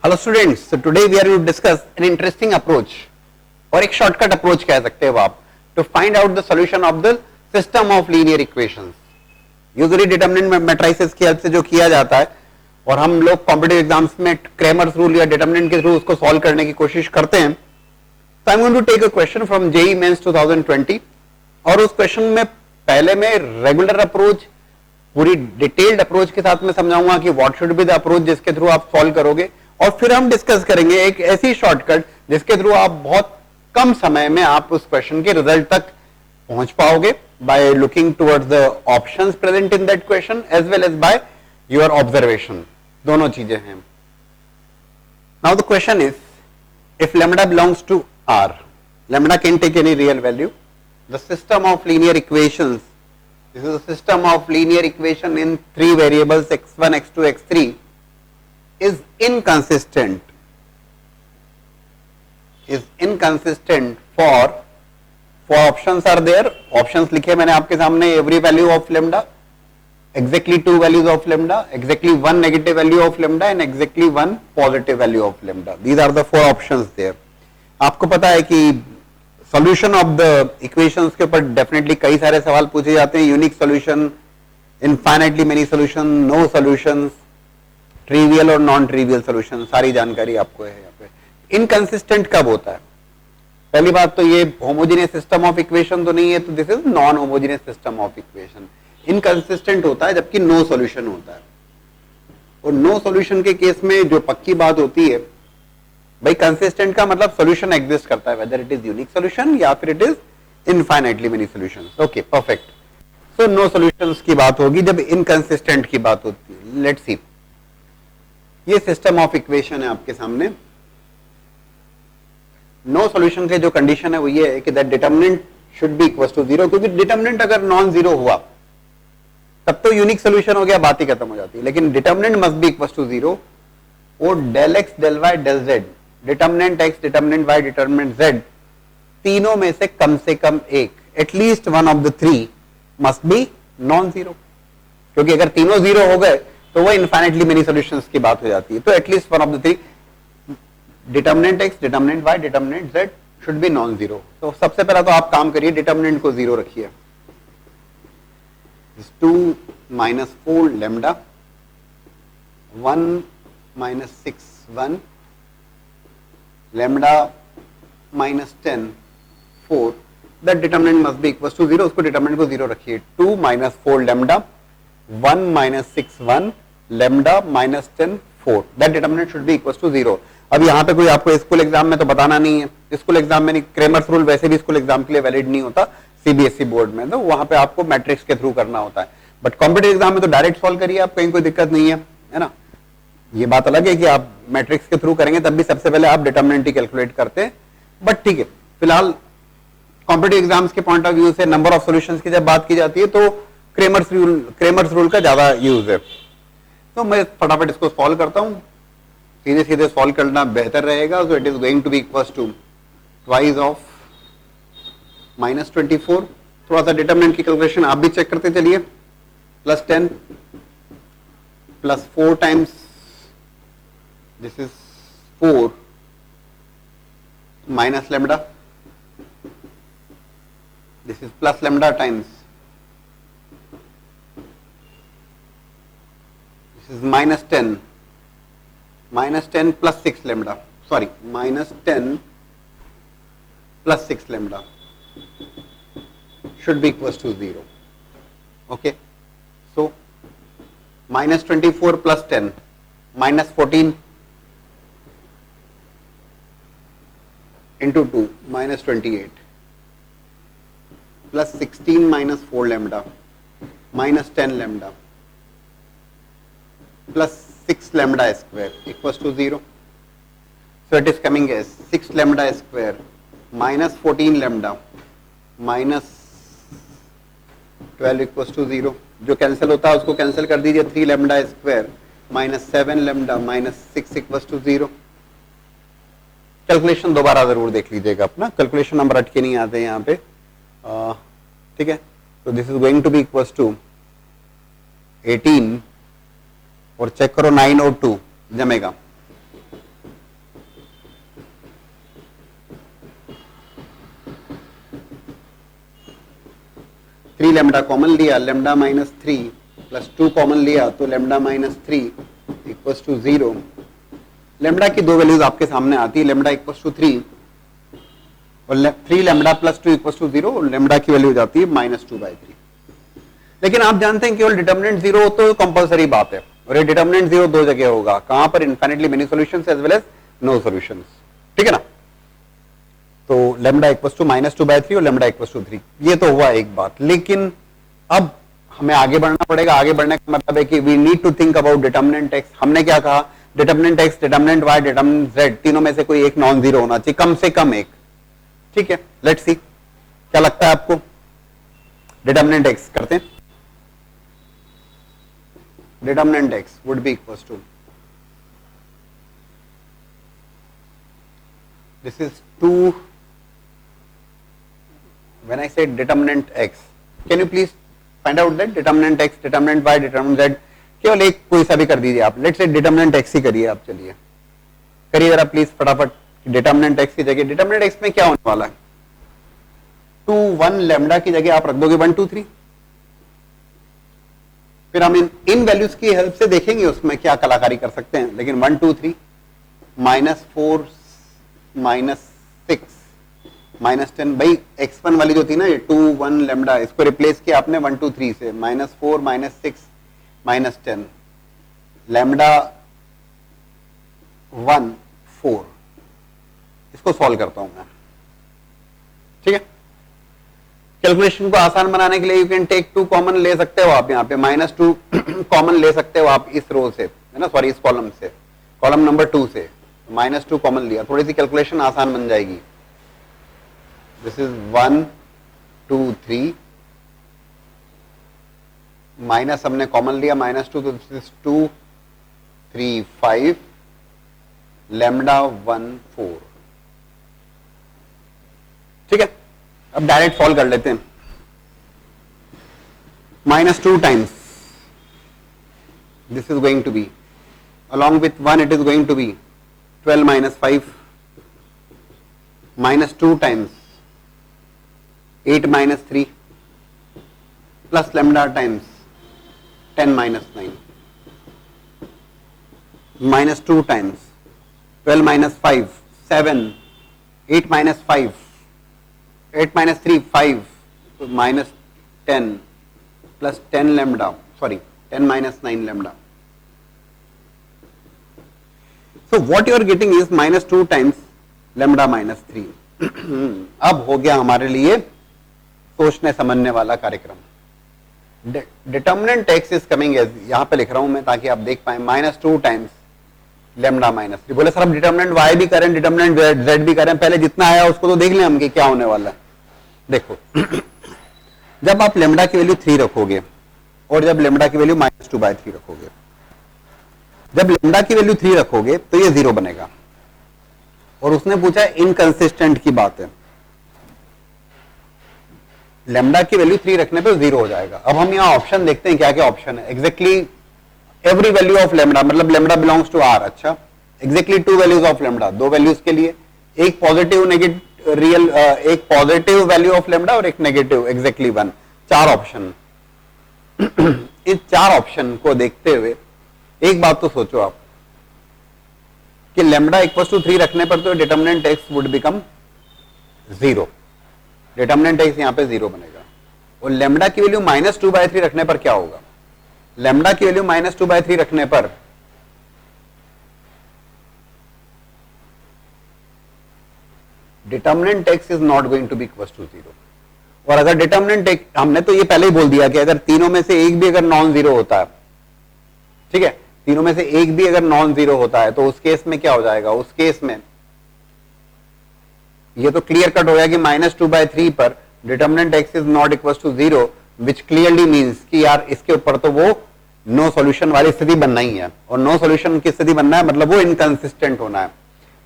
Hello students, so today we are going to discuss an interesting approach और एक shortcut approach कह सकते हो आप to find out the solution of the system of linear equations. Usually determinant matrices की help से जो किया जाता है और हम लोग कॉम्पिटिटिव एग्जाम्स में क्रेमर्स रूल या डिटरमिनेंट के थ्रू उसको सॉल्व करने की कोशिश करते हैं. तो I am going to take a question from JEE Mains 2020 और उस क्वेश्चन में पहले में रेगुलर अप्रोच पूरी डिटेल्ड अप्रोच के साथ में समझाऊंगा कि what should be the approach जिसके थ्रू आप सॉल्व करोगे, और फिर हम डिस्कस करेंगे एक ऐसी शॉर्टकट जिसके थ्रू आप बहुत कम समय में आप उस क्वेश्चन के रिजल्ट तक पहुंच पाओगे by looking towards the options present in that question as well as by your observation. दोनों चीजें हैं. Now the question is if lambda belongs to R, lambda can take any real value. The system of linear equations, this is a system of linear equation in three variables x1, x2, x3 is inconsistent. Is inconsistent for options are there. Options लिखे मैंने आपके सामने every value of lambda, exactly two values of lambda, exactly one negative value of lambda and exactly one positive value of lambda. These are the four options there. आपको पता है कि solution of the equations के ऊपर definitely कई सारे सवाल पूछे जाते हैं. Unique solution, infinitely many solution, no solutions, trivial और नॉन ट्रिवियल सॉल्यूशन, सारी जानकारी आपको है यहाँ पे. इनकंसिस्टेंट कब होता है? पहली बात तो ये होमोजेनियस सिस्टम ऑफ इक्वेशन तो नहीं है, तो this is non homogeneous system of equation. Inconsistent होता है जबकि नो सॉल्यूशन होता है. और नो सॉल्यूशन के केस में जो पक्की बात होती है भाई, कंसिस्टेंट का मतलब सॉल्यूशन एग्जिस्ट करता है, whether it is unique solution या फिर it is infinitely many solutions. Okay, perfect. So no solutions की बात होगी जब इनकंसिस्टेंट की बात होती है. लेट्स सी, ये सिस्टम ऑफ इक्वेशन है आपके सामने. नो सॉल्यूशन के जो कंडीशन है वो ये है कि that determinant should be equal to zero, क्योंकि डिटरमिनेंट अगर नॉन जीरो हुआ तब तो यूनिक सॉल्यूशन हो गया, बात ही खत्म हो जाती है. लेकिन determinant must be equal to zero और del x del y del z, determinant x, determinant y, determinant z, तीनों में से कम एक, at least one of the three must be non zero. क्योंकि अगर तीनों जीरो हो गए तो वो इनफाइनाइटली मेनी सॉल्यूशंस की बात हो जाती है. तो at least one of the three, determinant x, determinant y, determinant z should be non zero. तो सबसे पहला तो आप काम करिए, डिटरमिनेंट को जीरो रखिए. 2 minus 4 lambda 1 minus 6 1 lambda minus 10 4, that determinant must be equals to 0. उसको डिटरमिनेंट को 0 रखिए. 2 minus 4 lambda 1 minus 6 1 lambda minus 10 4, that determinant should be equals to 0. अब यहाँ पे कोई आपको स्कूल एग्जाम में तो बताना नहीं है. स्कूल एग्जाम में नहीं, क्रेमर्स रूल वैसे भी स्कूल एग्जाम के लिए वैलिड नहीं होता, सीबीएसई बोर्ड में तो वहां पे आपको मैट्रिक्स के थ्रू करना होता है. बट कॉम्पिटिटिव एग्जाम में तो डायरेक्ट सॉल्व करिए आप, कहीं कोई दिक्कत नहीं है ना. ये बात अलग है कि आप मैट्रिक्स के थ्रू करेंगे तब भी सबसे पहले आप डिटरमिनेंट ही कैलकुलेट करते हैं. बट ठीक है, फिलहाल कॉम्पिटिटिव एग्जाम्स के पॉइंट ऑफ व्यू से नंबर ऑफ सॉल्यूशंस की जब बात की जाती है तो क्रेमर्स रूल का ज्यादा यूज है. तो मैं फटाफट इसको सॉल्व करता हूं. सीधे सीधे सॉल्व करना बेहतर रहेगा. So it is going to be equals to twice of -24. थोड़ा सा डिटरमिनेंट की कैलकुलेशन आप भी चेक करते चलिए. +10 +4 times this is 4 minus lambda, this is plus lambda times this is -10 plus 6 lambda, sorry, -10 plus 6 lambda should be equals to 0. Okay, so -24 plus 10 -14 into 2 -28 plus 16 minus 4 lambda minus 10 lambda plus 6 lambda square equals to 0. So it is coming as 6 lambda square minus 14 lambda minus 12 equals to 0. जो cancel होता है उसको cancel कर दीजिए. 3 lambda square minus 7 lambda minus 6 equals to 0. Calculation दोबारा जरूर देख लीजिएगा अपना, कैलकुलेशन नंबर अटके नहीं आते यहाँ पे. ठीक है, तो this is going to be equals to 18 और चेक करो 9 और 2 जमेगा. 3 लेमडा कॉमन लिया, लेमडा माइनस 3 प्लस 2 कॉमन लिया तो lambda minus 3 equals to 0। Lambda की दो वैल्यूज आपके सामने आती है, लेमडा इक्वल्स टू 3 और 3 लेमडा प्लस 2 इक्वल्स टू 0 और लेमडा की वैल्यू हो जाती है -2/3। लेकिन आप जानते हैं केवल डिटर्मिनेंट 0 हो तो कंपलसरी बात है, और ये डिटर्मिनेंट 0 दो जगह होगा, कहां पर? Infinitely many solutions as well as no solutions, ठीक है ना। तो लेमडा इक्वल्स टू -2/3 और लेमडा इक्वल्स टू 3, ये तो हुआ एक बात। लेकिन अब हमें आगे बढ़ना पड़ेगा। आगे बढ़ने का मतलब है कि we need to think about determinant x. हमने क्या कहा? Determinant x, determinant y, determinant z, तीनों में से कोई एक नॉन जीरो होना चाहिए, कम से कम एक, ठीक है। लेट्स सी क्या लगता है आपको। डिटर्मिनेंट एक्स करते हैं। Determinant x would be equals to, this is 2, when I say determinant x, can you please find out that determinant x, determinant y, determinant z, केवल एक कोई सा भी कर दीजिए आप। लेट्स से determinant x ही करिए आप, चलिए करिए जरा प्लीज फटाफट। determinant x की जगह, determinant x में क्या होने वाला है? 2 1 लैम्डा की जगह आप रख दोगे 1 2 3। फिर हम इन वैल्यूज की हेल्प से देखेंगे उसमें क्या कलाकारी कर सकते हैं। लेकिन 1 2 3 -4 -6 -10, भाई x1 वाली जो थी ना ये 2 1 लैम्डा, इसको रिप्लेस किया आपने 1 2 3 से, -4 -6 -10 लैम्डा 1 4। इसको सॉल्व करता हूं मैं, ठीक है। कैलकुलेशन को आसान बनाने के लिए यू कैन टेक 2 कॉमन ले सकते हो आप, यहाँ पे -2 कॉमन ले सकते हो आप इस रो से, है ना, सॉरी इस कॉलम से, कॉलम नंबर 2 से -2 कॉमन लिया, थोड़ी सी कैलकुलेशन आसान बन जाएगी। दिस इज 1 2 3 माइनस हमने कॉमन लिया -2, तो दिस इज 2 3 5 लैम्डा 1 4, ठीक है। अब डायरेक्ट सॉल्व कर लेते हैं। -2 times this is going to be, along with 1 it is going to be 12 minus 5 -2 times 8 minus 3 plus lambda times 10 minus 9 -2 times 12 minus 5 7 8 minus 5 8 minus 3 5 so minus 10 plus 10 lambda, sorry 10 minus 9 lambda. So what you are getting is -2 times lambda minus 3. अब हो गया हमारे लिए सोचने समझने वाला कार्यक्रम। Determinant x is coming as, यहां पे लिख रहा हूं मैं ताकि आप देख पाए, -2 टाइम्स लैम्डा माइनस 3। बोले सर अब डिटर्मिनेंट वाई भी करें, डिटर्मिनेंट जेड भी करें, पहले जितना आया उसको तो देख लें हम कि क्या होने वाला है। देखो जब आप लैम्डा की वैल्यू 3 रखोगे और जब लैम्डा की वैल्यू -2/3 रखोगे, जब लैम्डा की वैल्यू 3 रखोगे तो ये 0 बनेगा। और उसने पूछा इनकंसिस्टेंट की बात है, लैम्डा की वैल्यू 3 रखने पे 0 हो जाएगा। अब हम यहाँ ऑप्शन देखते हैं क्या क्या ऑप्शन है। Exactly every value of lambda, मतलब लैम्डा बिलोंग्स टू आर। अच्छा, exactly 2 values of lambda, 2 values के लिए एक पॉजिटिव नेगेटिव रियल, एक पॉजिटिव वैल्यू ऑफ लैम्डा और एक नेगेटिव, एग्जैक्टली 1। 4 ऑप्शन। इस 4 ऑप्शन को देखते हुए एक बात तो सोचो आप कि लैम्डा इक्वल्स टू 3 रखने पर तो determinant x would become 0, determinant x यहां पे 0 बनेगा। और लैम्डा की वैल्यू -2/3 रखने पर क्या होगा? लैम्डा की वैल्यू -2/3 रखने पर determinant x is not going to be equals to 0। और अगर डिटर्मिनेंट एक्स, हमने तो ये पहले ही बोल दिया कि अगर तीनों में से एक भी अगर नॉन जीरो होता है, ठीक है, तीनों में से एक भी अगर नॉन जीरो होता है तो उस केस में क्या हो जाएगा? उस केस में ये तो क्लियर कट हो गया कि -2/3 पर determinant x is not equals to 0, which clearly means कि यार इसके ऊपर तो वो नो सॉल्यूशन वाली स्थिति बनना ही है। और नो सॉल्यूशन की स्थिति बनना है मतलब वो इनकंसिस्टेंट होना है।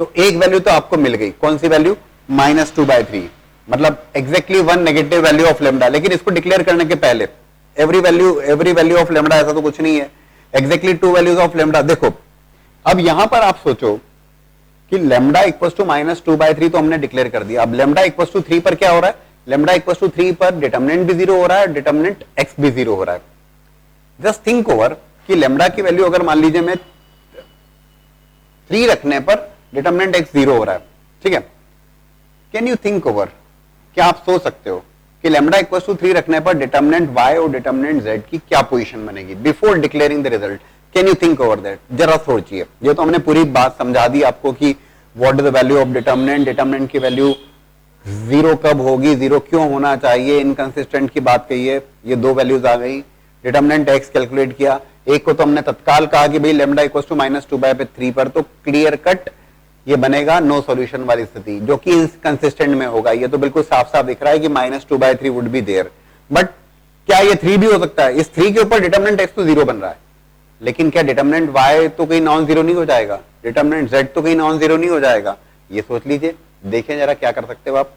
तो एक वैल्यू तो आपको मिल गई, कौन सी वैल्यू? -2/3, मतलब exactly 1 negative value of lambda. लेकिन इसको डिक्लेयर करने के पहले एवरी वैल्यू ऑफ लैम्डा, ऐसा तो कुछ नहीं है, एग्जैक्टली 2 वैल्यूज ऑफ लैम्डा। देखो अब यहां पर आप सोचो कि लैम्डा इक्वल्स टू -2/3 तो हमने डिक्लेयर कर दिया। अब लैम्डा इक्वल्स टू 3 पर क्या हो रहा है? लेमडा इक्वल टू 3 पर डिटर्मिनेंट भी 0 हो रहा है, डिटर्मिनेंट x भी 0 हो रहा है. जस्ट थिंक ओवर कि लेमडा की वैल्यू अगर मान लीजिए मैं 3 रखने पर डिटर्मिनेंट x 0 हो रहा है, ठीक है. कैन यू थिंक ओवर, क्या आप सोच सकते हो कि लेमडा इक्वल टू 3 रखने पर डिटर्मिनेंट y और डिटर्मिनेंट z की क्या पोजीशन बनेगी before declaring the result? Can you think over that? जरा सोचिए. ये तो हमने पूरी बात समझा दी आपको कि what is the value of determinant, determinant की वैल्यू 0 कब होगी, 0 क्यों होना चाहिए, इनकंसिस्टेंट की बात कही है, ये 2 वैल्यूज आ गई. डिटर्मिनेंट x कैलकुलेट किया, एक को तो हमने तत्काल कहा कि भाई लेमडा इक्वल टू -2/3 पर, तो क्लियर कट ये बनेगा नो सॉल्यूशन वाली स्थिति, जो कि इनकंसिस्टेंट में होगा. ये तो बिल्कुल साफ साफ दिख रहा है कि -2/3 वुड बी देयर. बट क्या ये 3 भी हो सकता है? इस 3 के ऊपर डिटर्मिनेंट x तो 0 बन रहा है, लेकिन क्या डिटर्मिनेंट y तो कहीं नॉन जीरो नहीं हो जाएगा? डिटर्मिनेंट z तो कहीं नॉन जीरो नहीं हो जाएगा? ये सोच लीजिए, देखें जरा क्या कर सकते हो आप.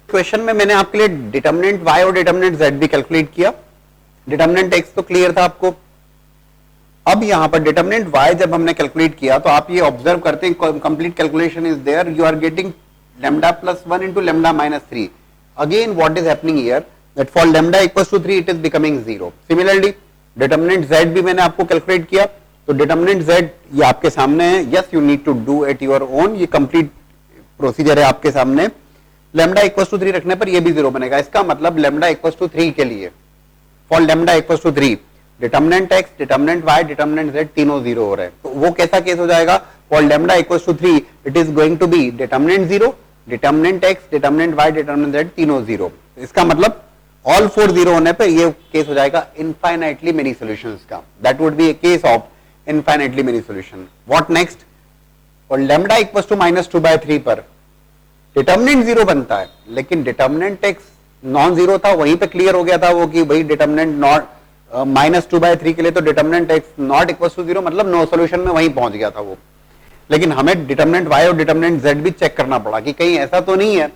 क्वेश्चन में मैंने आपके लिए डिटर्मिनेंट y और डिटर्मिनेंट z भी कैलकुलेट किया. डिटर्मिनेंट x तो क्लियर था आपको. अब यहां पर डिटर्मिनेंट y जब हमने कैलकुलेट किया तो आप ये ऑब्जर्व करते हैं, complete calculation is there, you are getting lambda plus 1 into lambda minus 3. Again what is happening here, that for lambda equals to 3 it is becoming 0. Similarly determinant z भी मैंने आपको कैलकुलेट किया, तो डिटर्मिनेंट z ये आपके सामने है. Yes, you need to do at your own, ये कंप्लीट प्रोसीजर है आपके सामने. लैम्डा इक्वल्स टू 3 रखने पर ये भी 0 बनेगा. इसका मतलब लैम्डा इक्वल्स टू 3 के लिए, for lambda equals to 3, determinant x, determinant y, determinant z तीनों 0 हो रहे हैं. तो वो कैसा केस हो जाएगा? For lambda equals to 3 it is going to be determinant 0, determinant x, determinant y, determinant z तीनों 0. इसका मतलब ऑल 4 0 होने पे ये केस हो जाएगा इनफाइनाइटली मेनी सॉल्यूशंस का. That would be A case of infinitely many solution. What next? और लैम्डा इक्वल्स टू -2/3 पर डिटर्मिनेंट 0 बनता है, लेकिन डिटर्मिनेंट x नॉन जीरो था, वहीं पे क्लियर हो गया था वो कि भाई डिटर्मिनेंट नॉट -2/3 के लिए तो determinant x not equals to 0, मतलब नो सॉल्यूशन में वहीं पहुंच गया था वो. लेकिन हमें डिटर्मिनेंट y और डिटर्मिनेंट z भी चेक करना पड़ा कि कहीं ऐसा तो नहीं है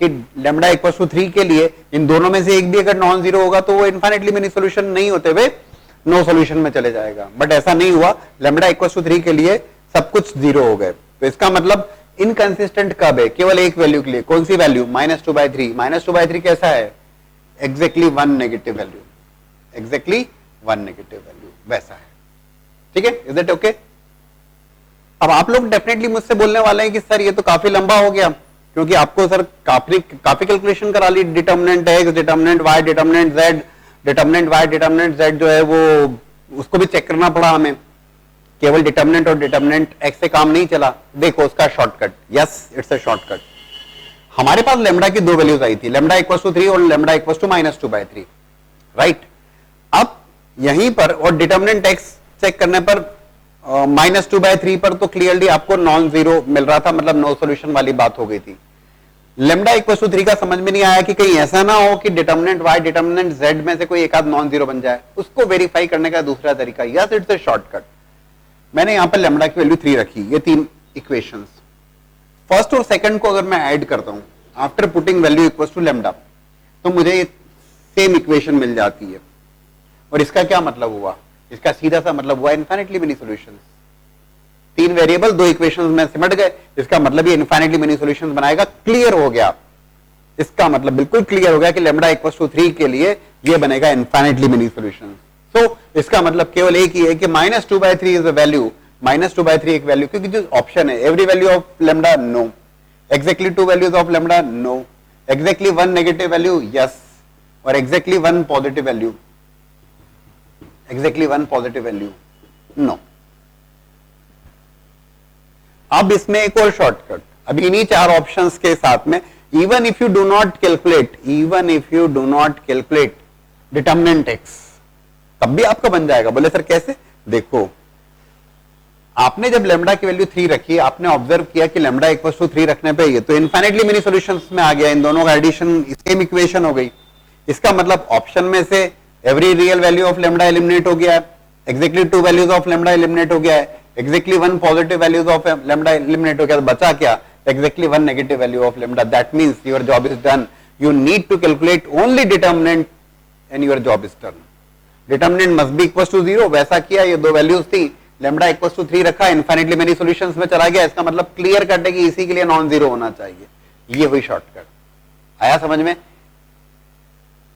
कि लैम्डा इक्वल्स टू 3 के लिए इन दोनों में से एक भी अगर नॉन जीरो होगा तो वो इनफाइनाइटली मेनी सॉल्यूशन नहीं होते हुए नो सॉल्यूशन में चले जाएगा. बट ऐसा नहीं हुआ, लैम्डा इक्वल्स टू 3 के लिए सब कुछ 0 हो गए. तो इसका मतलब इनकंसिस्टेंट कब है? केवल एक वैल्यू के लिए. कौन सी वैल्यू? -2/3. -2/3 कैसा है? Exactly 1 negative value, exactly 1 negative value वैसा है. ठीक है, इज इट ओके? अब आप लोग डेफिनेटली मुझसे बोलने वाले हैं कि सर ये तो काफी लंबा हो गया, क्योंकि आपको सर काफी कैलकुलेशन करा ली. Determinant x, determinant y, determinant z, determinant y, determinant z जो है वो उसको भी चेक करना पड़ा हमें. केवल डिटर्मिनेंट और डिटर्मिनेंट x से काम नहीं चला. देखो उसका shortcut. Yes, it's a shortcut. हमारे पास लैम्डा की 2 वैल्यूज आई थी, लैम्डा इक्वल्स टू 3 और लैम्डा इक्वल्स टू -2/3, राइट? अब यहीं पर और डिटर्मिनेंट x चेक करने पर -2/3 पर तो क्लियरली आपको नॉन जीरो मिल रहा था, मतलब नो सॉल्यूशन वाली बात हो गई थी. लैम्डा इक्वल टू 3 का समझ में नहीं आया कि कहीं ऐसा ना हो कि डिटर्मिनेंट y, डिटर्मिनेंट z में से कोई एक आध नॉन जीरो बन जाए. उसको वेरीफाई करने का दूसरा तरीका, यस इट्स अ शॉर्टकट. मैंने यहां पर लैम्डा की वैल्यू 3 रखी, ये 3 इक्वेशंस, फर्स्ट और सेकंड को अगर मैं ऐड करता हूं after putting value equal to lambda, तो मुझे सेम इक्वेशन मिल जाती है. और इसका क्या मतलब हुआ? इसका सीधा सा मतलब हुआ infinitely many solutions. 3 variable 2 equations में सिमट गए, इसका मतलब ये इनफाइनाइटली मेनी सॉल्यूशंस बनाएगा. क्लियर हो गया, इसका मतलब बिल्कुल क्लियर हो गया कि लैम्डा इक्वल्स टू 3 के लिए ये बनेगा इनफाइनाइटली मेनी सॉल्यूशंस. तो इसका मतलब केवल एक ही है कि -2/3 इज अ वैल्यू, -2/3 एक वैल्यू, क्योंकि जो ऑप्शन है every value of lambda no, exactly 2 values of lambda no, exactly 1 negative value yes, और exactly 1 positive value, exactly 1 positive value no. अब इसमें एक और शॉर्टकट, अब इन्हीं 4 ऑप्शंस के साथ में, even if you do not calculate determinant x, तब भी आपका बन जाएगा. बोले सर कैसे? देखो, आपने जब लैम्डा की वैल्यू 3 रखी, आपने ऑब्जर्व किया कि लैम्डा इक्वल्स टू 3 रखने पे ये तो इनफाइनाइटली मेनी सॉल्यूशंस में आ गया. इन दोनों का एडिशन सेम इक्वेशन हो गई. इसका मतलब ऑप्शन में से every real value of lambda eliminate हो गया है, exactly 2 values of lambda eliminate हो गया है, exactly 1 positive values of lambda eliminate हो गया. तो बचा क्या? Exactly 1 negative value of lambda. That means your job is done. You need to calculate only determinant and your job is done. Determinant must be equals to 0, वैसा किया. ये 2 values थी, lambda equals to 3 रखा, infinitely many solutions में चला गया. इसका मतलब क्लियर कट है कि इसी के लिए नॉन जीरो होना चाहिए. ये हुई शॉर्टकट. आया समझ में?